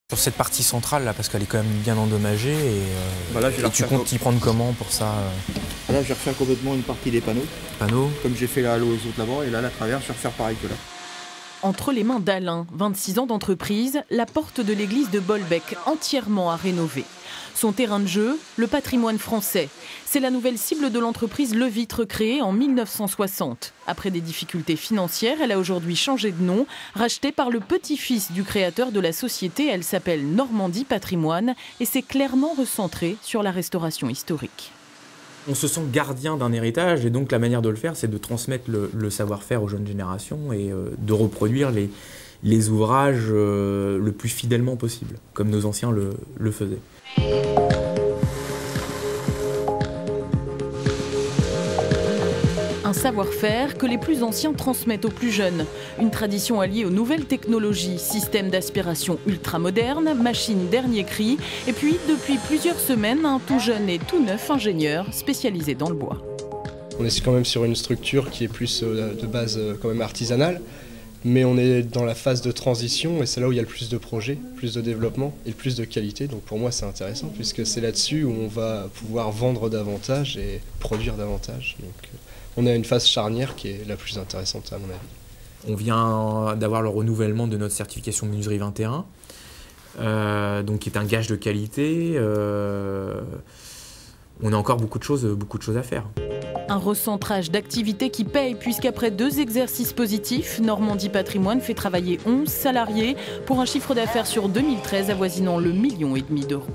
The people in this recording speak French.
Sur cette partie centrale là, parce qu'elle est quand même bien endommagée et tu comptes t'y prendre comment pour ça Là je vais refaire complètement une partie des panneaux. Comme j'ai fait là aux autres là-bas, et là la traverse je vais refaire pareil que là. Entre les mains d'Alain, 26 ans d'entreprise, la porte de l'église de Bolbec entièrement à rénover. Son terrain de jeu, le patrimoine français. C'est la nouvelle cible de l'entreprise Le Vitre créée en 1960. Après des difficultés financières, elle a aujourd'hui changé de nom. Rachetée par le petit-fils du créateur de la société, elle s'appelle Normandie Patrimoine et s'est clairement recentrée sur la restauration historique. On se sent gardien d'un héritage et donc la manière de le faire, c'est de transmettre le savoir-faire aux jeunes générations et de reproduire les ouvrages le plus fidèlement possible, comme nos anciens le faisaient. Un savoir-faire que les plus anciens transmettent aux plus jeunes. Une tradition alliée aux nouvelles technologies, système d'aspiration ultra moderne, machine dernier cri. Et puis, depuis plusieurs semaines, un tout jeune et tout neuf ingénieur spécialisé dans le bois. On est quand même sur une structure qui est plus de base quand même artisanale. Mais on est dans la phase de transition et c'est là où il y a le plus de projets, plus de développement et le plus de qualité. Donc pour moi c'est intéressant puisque c'est là-dessus où on va pouvoir vendre davantage et produire davantage. Donc on a une phase charnière qui est la plus intéressante à mon avis. On vient d'avoir le renouvellement de notre certification Menuiserie 21, donc qui est un gage de qualité. On a encore beaucoup de choses à faire. Un recentrage d'activités qui paye puisqu'après 2 exercices positifs, Normandie Patrimoine fait travailler 11 salariés pour un chiffre d'affaires sur 2013 avoisinant le 1,5 million d'euros.